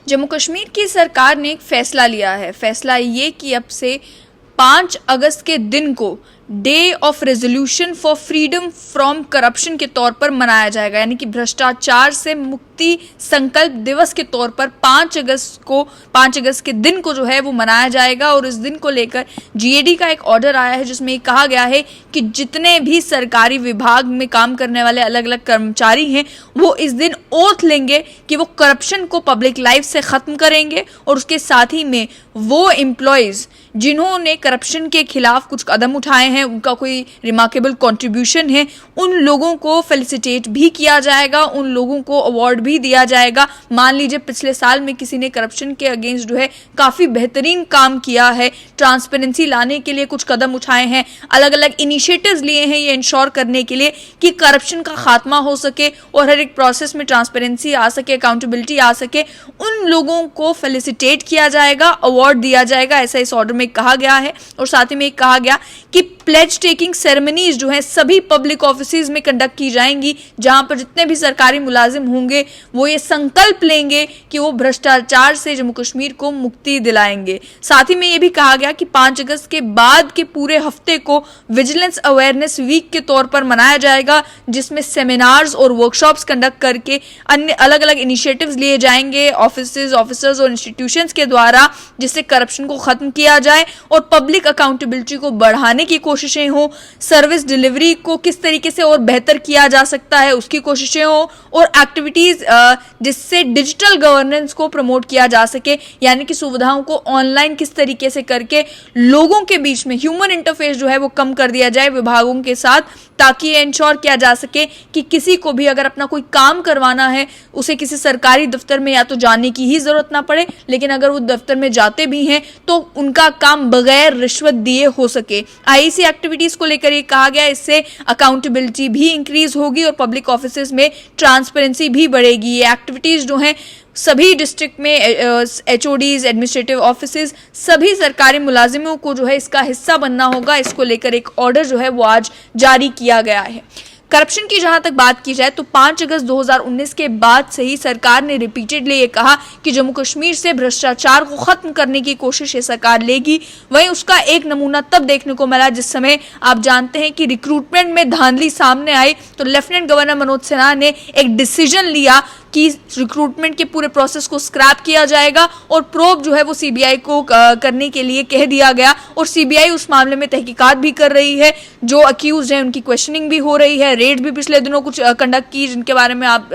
जम्मू कश्मीर की सरकार ने एक फैसला लिया है। फैसला ये कि अब से 5 अगस्त के दिन को day of resolution for freedom from corruption के तौर पर मनाया जाएगा, यानी कि भ्रष्टाचार से मुक्ति संकल्प दिवस के तौर पर 5 अगस्त के दिन को जो है वो मनाया जाएगा। और इस दिन को लेकर जीएडी का एक ऑर्डर आया है जिसमें कहा गया है कि जितने भी सरकारी विभाग में काम करने वाले अलग अलग कर्मचारी हैं वो इस दिन ओथ लेंगे कि वो करप्शन को पब्लिक लाइफ से ख़त्म करेंगे और उसके साथ ही में वो एम्प्लॉयज़ जिन्होंने करप्शन के खिलाफ कुछ कदम उठाए हैं, उनका कोई रिमार्केबल कंट्रीब्यूशन है, उन लोगों को फेलिसिटेट भी किया जाएगा, उन लोगों को अवार्ड भी दिया जाएगा। मान लीजिए पिछले साल में किसी ने करप्शन के अगेंस्ट जो है काफ़ी बेहतरीन काम किया है, ट्रांसपेरेंसी लाने के लिए कुछ कदम उठाए हैं, अलग अलग इनिशिएटिव्स लिए हैं ये इंश्योर करने के लिए कि करप्शन का खात्मा हो सके और हर एक प्रोसेस में ट्रांसपेरेंसी आ सके, अकाउंटेबिलिटी आ सके, उन लोगों को फेलिसिटेट किया जाएगा, अवार्ड दिया जाएगा, ऐसा इस ऑर्डर में कहा गया है। और साथ ही में कहा गया कि प्लेज टेकिंग सेरेमनीज जो है सभी पब्लिक ऑफिसेज में कंडक्ट की जाएंगी, जहां पर जितने भी सरकारी मुलाजिम होंगे वो ये संकल्प लेंगे कि वो भ्रष्टाचार से जम्मू कश्मीर को मुक्ति दिलाएंगे। साथ ही में ये भी कहा गया कि 5 अगस्त के बाद के पूरे हफ्ते को विजिलेंस अवेयरनेस वीक के तौर पर मनाया जाएगा, जिसमें सेमिनार्स और वर्कशॉप्स कंडक्ट करके अन्य अलग अलग इनिशिएटिव्स लिए जाएंगे ऑफिसर्स और इंस्टीट्यूशंस के द्वारा, जिससे करप्शन को खत्म किया जाए और पब्लिक अकाउंटेबिलिटी को बढ़ाने की कोशिशें हो, सर्विस डिलीवरी को किस तरीके से और बेहतर किया जा सकता है उसकी कोशिशें हो, और एक्टिविटीज जिससे डिजिटल गवर्नेंस को प्रमोट किया जा सके, यानी कि सुविधाओं को ऑनलाइन किस तरीके से करके लोगों के बीच में ह्यूमन इंटरफेस जो है वो कम कर दिया जाए विभागों के साथ, ताकि ये इंश्योर किया जा सके कि किसी को भी अगर अपना कोई काम करवाना है उसे किसी सरकारी दफ्तर में या तो जाने की ही जरूरत ना पड़े, लेकिन अगर वो दफ्तर में जाते भी हैं तो उनका काम बगैर रिश्वत दिए हो सके। आईसी एक्टिविटीज को लेकर ये कहा गया, इससे अकाउंटेबिलिटी भी इंक्रीज होगी और पब्लिक ऑफिसेज में ट्रांसपेरेंसी भी बढ़ेगी। ये एक्टिविटीज जो हैं सभी डिस्ट्रिक्ट में एचओडीज, एडमिनिस्ट्रेटिव ऑफिसेज, सभी सरकारी मुलाजिमों को जो है इसका हिस्सा बनना होगा। इसको लेकर एक ऑर्डर जो है वो आज जारी किया गया है। करप्शन की जहां तक बात की जाए तो 5 अगस्त 2019 के बाद से ही सरकार ने रिपीटेडली ये कहा कि जम्मू कश्मीर से भ्रष्टाचार को खत्म करने की कोशिश ये सरकार लेगी। वहीं उसका एक नमूना तब देखने को मिला जिस समय आप जानते हैं कि रिक्रूटमेंट में धांधली सामने आई तो लेफ्टिनेंट गवर्नर मनोज सिन्हा ने एक डिसीजन लिया कि रिक्रूटमेंट के पूरे प्रोसेस को स्क्रैप किया जाएगा और प्रोब जो है वो सीबीआई को करने के लिए कह दिया गया, और सीबीआई उस मामले में तहकीकात भी कर रही है। जो अक्यूज हैं उनकी क्वेश्चनिंग भी हो रही है, रेड भी पिछले दिनों कुछ कंडक्ट की जिनके बारे में आप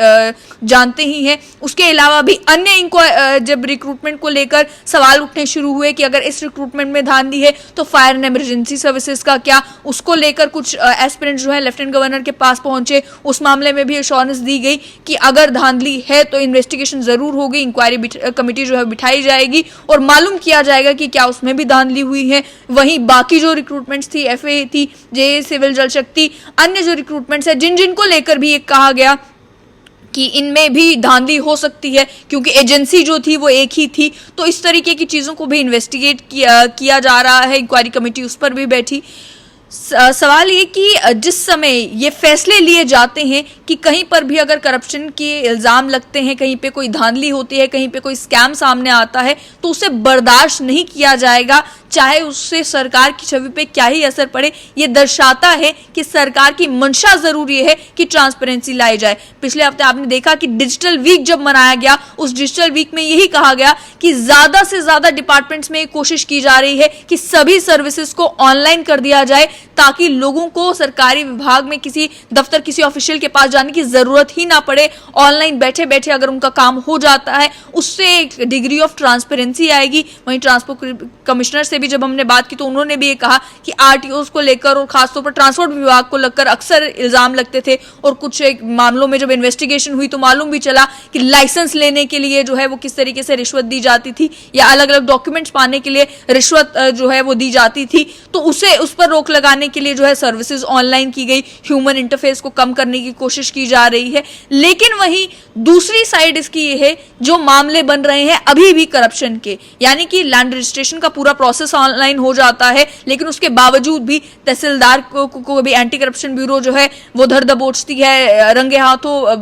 जानते ही हैं। उसके अलावा भी अन्य इनको जब रिक्रूटमेंट को लेकर सवाल उठने शुरू हुए कि अगर इस रिक्रूटमेंट में धांधली है तो फायर एंड इमरजेंसी सर्विसेज का क्या, उसको लेकर कुछ एस्पिरेंट्स जो है लेफ्टिनेंट गवर्नर के पास पहुंचे। उस मामले में भी एश्योरेंस दी गई कि अगर धांधली है तो इन्वेस्टिगेशन जरूर होगी, इंक्वायरी कमेटी जो है बिठाई जाएगी और मालूम किया जाएगा कि क्या उसमें भी धांधली हुई है। वहीं बाकी जो रिक्रूटमेंट्स थी, एफए थी, जे सिविल जल शक्ति, अन्य जो रिक्रूटमेंट्स है जिनको लेकर भी एक कहा गया कि इनमें भी धांधली हो सकती है क्योंकि एजेंसी जो थी वो एक ही थी, तो इस तरीके की चीज़ों को भी इन्वेस्टिगेट किया जा रहा है। इंक्वायरी कमेटी उस पर भी बैठी। सवाल ये कि जिस समय ये फैसले लिए जाते हैं कि कहीं पर भी अगर करप्शन के इल्ज़ाम लगते हैं, कहीं पे कोई धांधली होती है, कहीं पे कोई स्कैम सामने आता है, तो उसे बर्दाश्त नहीं किया जाएगा, चाहे उससे सरकार की छवि पे क्या ही असर पड़े। ये दर्शाता है कि सरकार की मंशा जरूर ये है कि ट्रांसपेरेंसी लाई जाए। पिछले हफ्ते आपने देखा कि डिजिटल वीक जब मनाया गया, उस डिजिटल वीक में यही कहा गया कि ज़्यादा से ज़्यादा डिपार्टमेंट्स में कोशिश की जा रही है कि सभी सर्विसेज को ऑनलाइन कर दिया जाए, ताकि लोगों को सरकारी विभाग में किसी दफ्तर, किसी ऑफिशियल के पास जाने की जरूरत ही ना पड़े। ऑनलाइन बैठे बैठे अगर उनका काम हो जाता है उससे एक डिग्री ऑफ ट्रांसपेरेंसी आएगी। वहीं ट्रांसपोर्ट कमिश्नर से भी जब हमने बात की तो उन्होंने भी ये कहा कि आरटीओ को लेकर और खासतौर पर ट्रांसपोर्ट विभाग को लेकर अक्सर इल्जाम लगते थे, और कुछ एक मामलों में जब इन्वेस्टिगेशन हुई तो मालूम भी चला कि लाइसेंस लेने के लिए जो है वो किस तरीके से रिश्वत दी जाती थी या अलग अलग डॉक्यूमेंट्स पाने के लिए रिश्वत जो है वो दी जाती थी। तो उस पर रोक लगाने के लिए जो है सर्विसेज ऑनलाइन की गई, ह्यूमन इंटरफेस को कम करने की कोशिश की जा रही है। लेकिन वहीं दूसरी साइड इसकी ये है, जो मामले बन रहे हैं अभी भी करप्शन के, यानी कि लैंड रजिस्ट्रेशन का पूरा प्रोसेस प्रोसेस ऑनलाइन हो जाता है, लेकिन उसके बावजूद भी तहसीलदार को भी एंटी करप्शन ब्यूरो जो है वो धर दबोचती है रंगे हाथों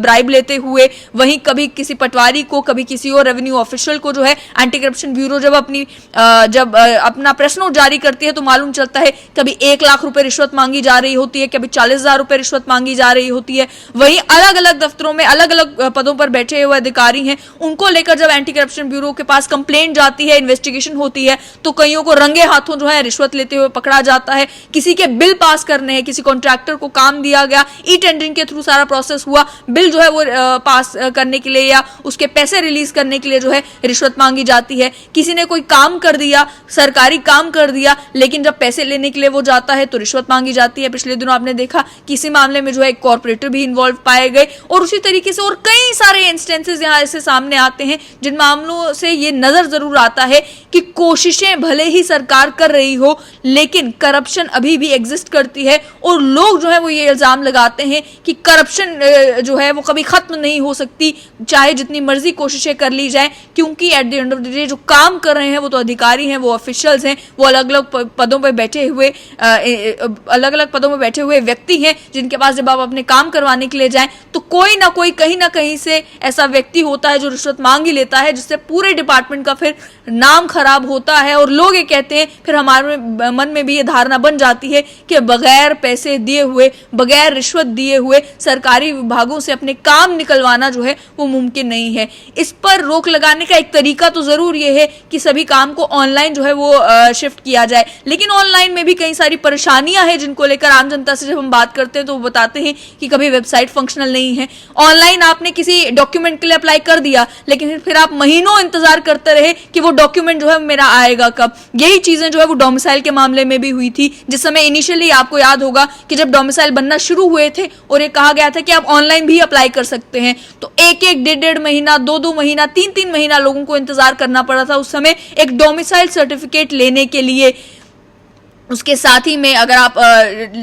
ब्राइब लेते हुए। वहीं कभी किसी पटवारी को, कभी किसी और रेवेन्यू ऑफिशियल को जो है एंटी करप्शन ब्यूरो जब अपना प्रेस नोट जारी करती है तो मालूम चलता है कभी 1 लाख रुपए रिश्वत मांगी जा रही होती है, कभी 40,000 रुपए रिश्वत मांगी जा रही होती है। वहीं अलग अलग दफ्तरों में अलग अलग पदों पर बैठे हुए अधिकारी हैं, उनको लेकर जब एंटी करप्शन ब्यूरो के पास कंप्लेंट जाती है, इन्वेस्टिगेशन होती है, तो कईयों को रंगे हाथों जो है रिश्वत लेते हुए पकड़ा जाता है। किसी के बिल पास करने हैं, किसी कॉन्ट्रैक्टर को काम दिया गया, ई टेंडरिंग के थ्रू सारा प्रोसेस हुआ, बिल जो है वो पास करने के लिए या उसके पैसे रिलीज करने के लिए जो है रिश्वत मांगी जाती है। किसी ने कोई काम कर दिया, सरकारी काम कर दिया, लेकिन जब पैसे लेने के लिए वो जाता है तो रिश्वत मांगी जाती है। पिछले दिनों आपने देखा किसी मामले में जो है एक कॉर्पोरेटर भी इन्वॉल्व पाए गए, और उसी तरीके से और कई सारे इंस्टेंसेस यहां ऐसे सामने आते हैं जिन मामलों से ये नजर जरूर आता है कि कोशिशें भले ही सरकार कर रही हो, लेकिन करप्शन अभी भी एग्जिस्ट करती है, और लोग जो है वो ये इल्जाम लगाते हैं कि करप्शन जो है वो कभी खत्म नहीं हो सकती, चाहे जितनी मर्जी कोशिशें कर ली जाए, क्योंकि at the end of the day जो काम कर रहे हैं वो तो अधिकारी हैं, वो ऑफिशियल्स हैं, वो अलग अलग पदों पर बैठे हुए व्यक्ति हैं, जिनके पास जब आप अपने काम करवाने के लिए जाएं तो कोई ना कोई कहीं ना कहीं से ऐसा व्यक्ति होता है जो रिश्वत मांग ही लेता है, जिससे पूरे डिपार्टमेंट का फिर नाम खराब होता है। और लोग ये कहते हैं, फिर हमारे मन में भी ये धारणा बन जाती है कि बगैर पैसे दिए हुए, बगैर रिश्वत दिए हुए सरकारी विभागों से अपने काम निकलवाना जो है वो मुमकिन नहीं है। इस पर रोक लगाने का एक तरीका तो जरूर ये है कि सभी काम को ऑनलाइन जो है वो शिफ्ट किया जाए, लेकिन ऑनलाइन में भी कई सारी परेशानियां हैं जिनको लेकर आम जनता से जब हम बात करते हैं तो वो बताते हैं कि कभी वेबसाइट फंक्शनल नहीं है। ऑनलाइन आपने किसी डॉक्यूमेंट के लिए अप्लाई कर दिया, लेकिन फिर आप महीनों इंतजार करते रहे कि वो डॉक्यूमेंट जो है मेरा आएगा कब। यही चीजें जो है वो डोमिसाइल के मामले में भी हुई थी, जिस समय इनिशियली आपको याद होगा कि जब डोमिसाइल बनना शुरू हुए थे और ये कहा गया था कि आप ऑनलाइन भी अप्लाई कर सकते हैं, तो एक 1.5 महीना, 2 महीना, 3 महीना लोगों को इंतजार करना पड़ा था उस समय एक डोमिसाइल सर्टिफिकेट लेने के लिए। उसके साथ ही में अगर आप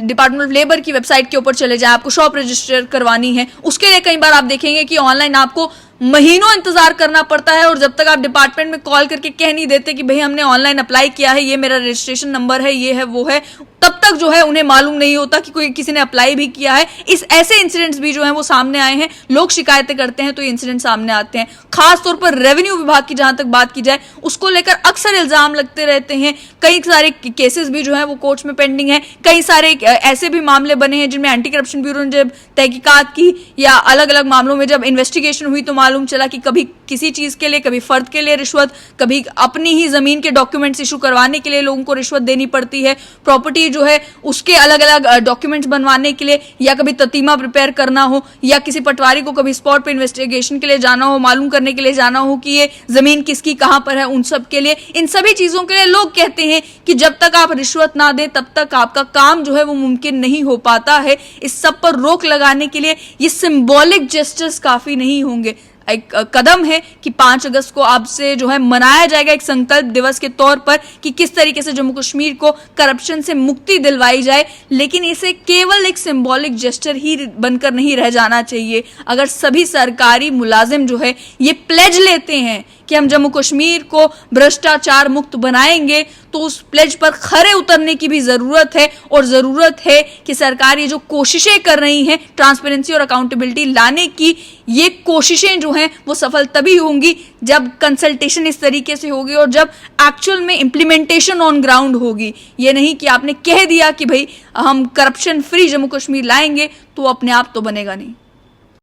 डिपार्टमेंट ऑफ लेबर की वेबसाइट के ऊपर चले जाएं, आपको शॉप रजिस्टर करवानी है, उसके लिए कई बार आप देखेंगे कि ऑनलाइन आपको महीनों इंतजार करना पड़ता है, और जब तक आप डिपार्टमेंट में कॉल करके कह नहीं देते कि भाई हमने ऑनलाइन अप्लाई किया है, ये मेरा रजिस्ट्रेशन नंबर है, ये है वो है, तब तक जो है उन्हें मालूम नहीं होता कि कोई किसी ने अप्लाई भी किया है। इस ऐसे इंसिडेंट्स भी जो हैं वो सामने आए हैं, लोग शिकायतें करते हैं तो ये इंसिडेंट सामने आते हैं। खास तौर पर रेवेन्यू विभाग की जहां तक बात की जाए, उसको लेकर अक्सर इल्जाम लगते रहते हैं। कई सारे केसेस भी जो है वो कोर्ट्स में पेंडिंग है। कई सारे ऐसे भी मामले बने हैं जिनमें एंटी करप्शन ब्यूरो ने जब तहकीकात की या अलग अलग मामलों में जब इन्वेस्टिगेशन हुई तो मालूम चला कि कभी किसी चीज के लिए, कभी फर्द के लिए रिश्वत, कभी अपनी ही जमीन के डॉक्यूमेंट्स इशू करवाने के लिए लोगों को रिश्वत देनी पड़ती है, प्रॉपर्टी जो है उसके अलग अलग डॉक्यूमेंट्स बनवाने के लिए, या कभी ततीमा प्रिपेयर करना हो, या किसी पटवारी को कभी स्पॉट पे इन्वेस्टिगेशन के लिए जाना हो, मालूम करने के लिए जाना हो कि ये जमीन किसकी कहां पर है, उन सब के लिए, इन सभी चीजों के लिए लोग कहते हैं कि जब तक आप रिश्वत ना दे तब तक आपका काम जो है वो मुमकिन नहीं हो पाता है। इस सब पर रोक लगाने के लिए ये सिंबॉलिक जेस्चर्स काफी नहीं होंगे। एक कदम है कि 5 अगस्त को अब से जो है मनाया जाएगा एक संकल्प दिवस के तौर पर कि किस तरीके से जम्मू कश्मीर को करप्शन से मुक्ति दिलवाई जाए, लेकिन इसे केवल एक सिंबॉलिक जेस्चर ही बनकर नहीं रह जाना चाहिए। अगर सभी सरकारी मुलाजिम जो है ये प्लेज लेते हैं कि हम जम्मू कश्मीर को भ्रष्टाचार मुक्त बनाएंगे, तो उस प्लेज पर खरे उतरने की भी जरूरत है, और जरूरत है कि सरकार ये जो कोशिशें कर रही हैं ट्रांसपेरेंसी और अकाउंटेबिलिटी लाने की, ये कोशिशें जो हैं वो सफल तभी होंगी जब कंसल्टेशन इस तरीके से होगी और जब एक्चुअल में इम्प्लीमेंटेशन ऑन ग्राउंड होगी। ये नहीं कि आपने कह दिया कि भाई हम करप्शन फ्री जम्मू कश्मीर लाएंगे तो अपने आप तो बनेगा नहीं।